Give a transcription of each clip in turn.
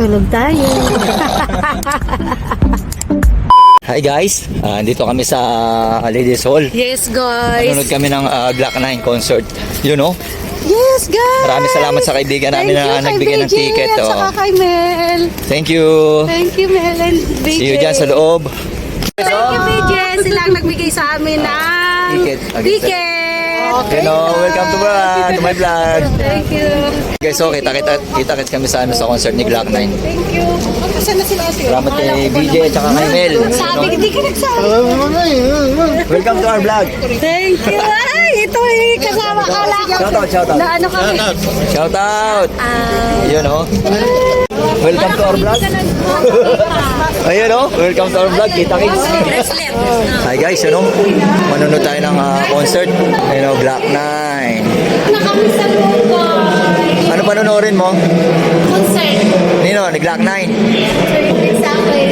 Tulog tayo. Hi guys, dito kami sa Ladies Hall. Yes, guys. Nanonood kami ng Glock 9 concert. You know? Yes, guys. Maraming salamat sa kaibigan namin na nagbigay ng ticket. At saka kay Mel. Thank you. Thank you, Mel and BJ. See you dyan sa loob. Thank you, BJ. Sila ang nagbigay sa amin ng ticket. Okay. Welcome to my vlog. Thank you. Guys, so kita kami sa concert ni Glock 9. Thank you. Saan na sila siya? Salamat kay BJ at saka kay Mel. Sabi, hindi ka nagsabi. Welcome to our vlog. Thank you. Ay, ito kasama ka lang. Shout out. Na ano kami? Shout out. Yun oh. Welcome to our vlog. Ayun oh. Welcome to our vlog. Kita kids. Hi guys, manonood tayo ng concert. Ayun oh, Glock 9. Nakami sa guys. Ano panonoorin mo? Concert. Nino, ni Glock 9. Exactly.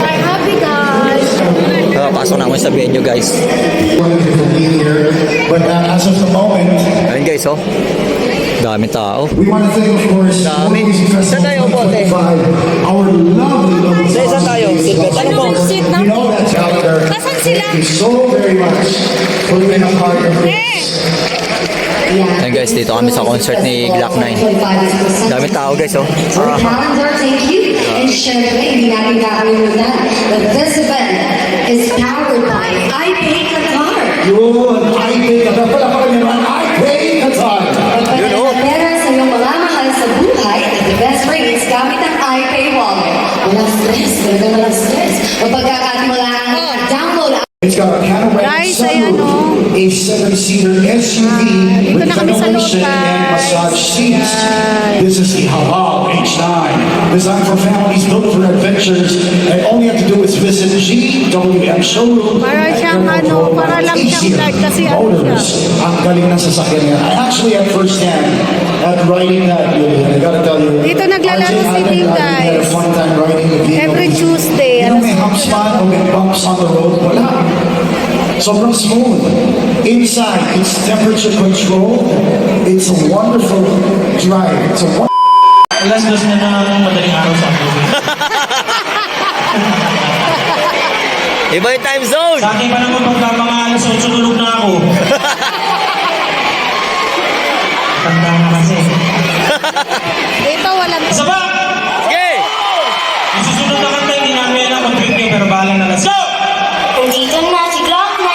I'm happy guys. Pasok na ako sa venue guys. But as of the moment, Ayun guys oh. Daming tao. we want to thank, of course, Dami. Saan tayo po, te? our lovely Sa isa tayo. Seatbelt. Ano po? Seat na You po. know that's out there. Nasaan sila? Thank you so very much for being a part of this. Ayun guys, dito kami sa concert ni Glock 9. Daming tao guys oh. Calendar, thank you. And syempre, hindi natin kakalimutan that this event is powered by iPay Qatar. Yun, I pay ka. Pala naman, I pay ka time. You know. Pagkakita pera sa iyong mga mahal sa buhay at the best rates gamit ang iPay wallet. Walang stress, walang stress. Mapagkakatiwalaan at download ang It's got a panoramic Guys, ayan, sunroof, a 7-seater SUV dito with na kami sa loob, ventilation and guys. massage seats. This is the Halal H9, designed for families, built for adventures, and all you have to do is visit GWM showroom. Para siyang ano, para lang siyang vlog kasi ano siya. Motors. Ang galing ng sasakyan niya. I actually had first hand at riding that. I gotta tell you. Dito naglalaro si Ding, I had a guys. fun time riding the vehicle. Every Tuesday, You know, alas may 8 humps man o may bumps on the road. Wala. Sobrang smooth. Inside, it's temperature control. It's a wonderful drive. It's a Alas dos na ng madaling araw sa akin. Iba yung time zone. Sa akin pa naman pagka mga alas 8 tulog na ako. Tanda na kasi. Dito walang Isa ba? Sige. Yung susunod na kanta, hindi namin alam kung trip niyo, pero bahala na. Let's go! Dito na si Glock 9.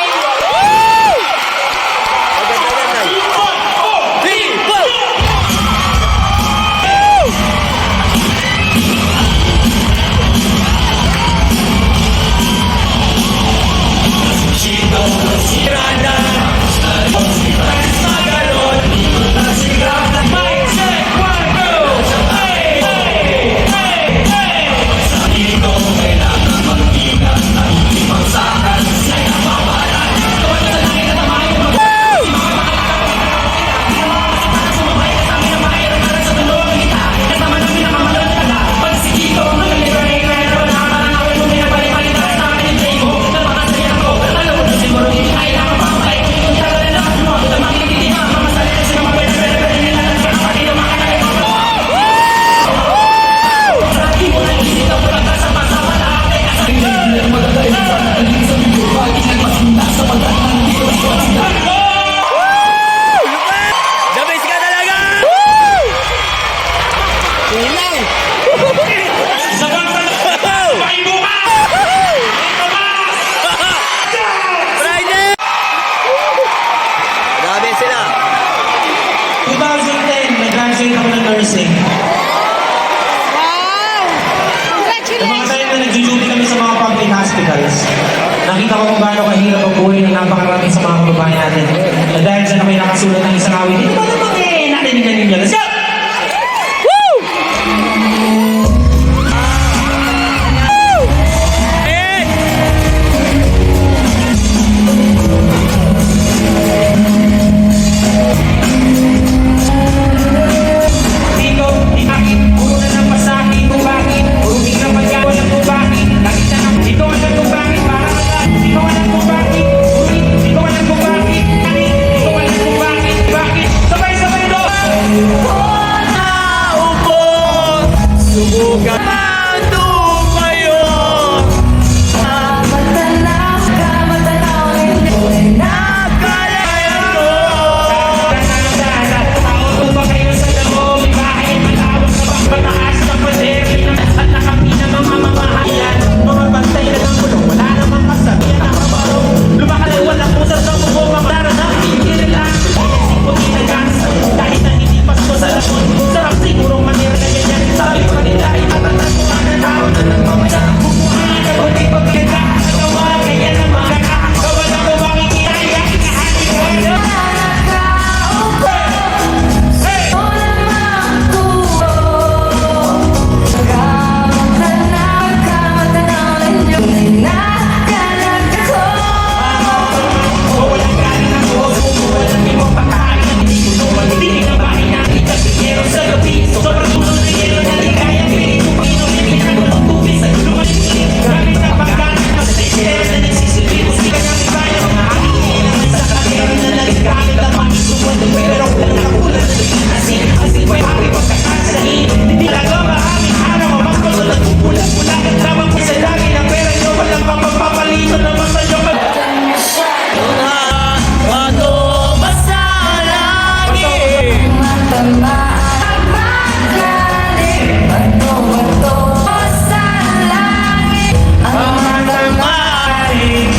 Dabis ka talaga. Kulang. Isa ba? Paibo ka! Friday. Dami sila. 2010, nag-graduate ako ng nursing. Wow! Yung mga Congratulations! time na nag-duty kami sa mga public hospitals, nakita ko kung gaano kahirap ang buhay ng napakarami sa mga kababayan natin. Na dahil sa na may nakasulat ng isang awit, hindi ba naman narinig na ninyo? Let's go! Dito, di bakit, puro na ng pasahe kung bakit, puro di na pagkawa ng kung bakit, nakita na, di ko alam kung bakit, parang alam, di ko alam kung bakit, di ko alam kung bakit, di ko alam kung bakit, sabay-sabay doon! Ano kayo?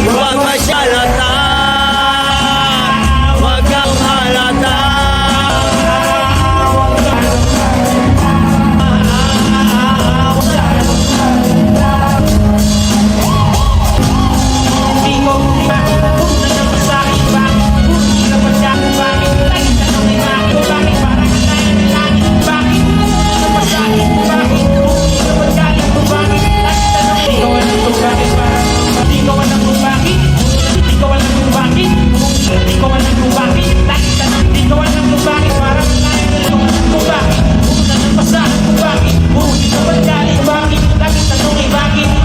Huwag masyalata, huwag kang halata.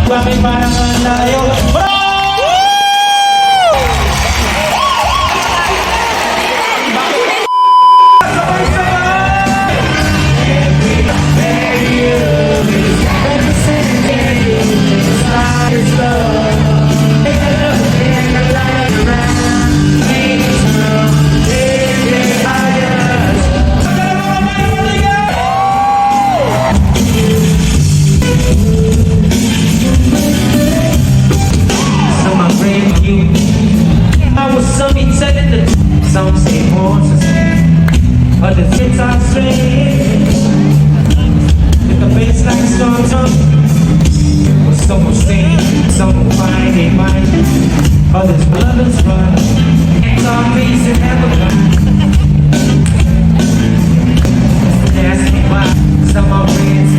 Bakit parang ang layo? Some say horses, others hits are straight. With the bass like strong drum, some will stay, some will find a mind. Others will others run, and some face and never come. They ask me why, some are friends,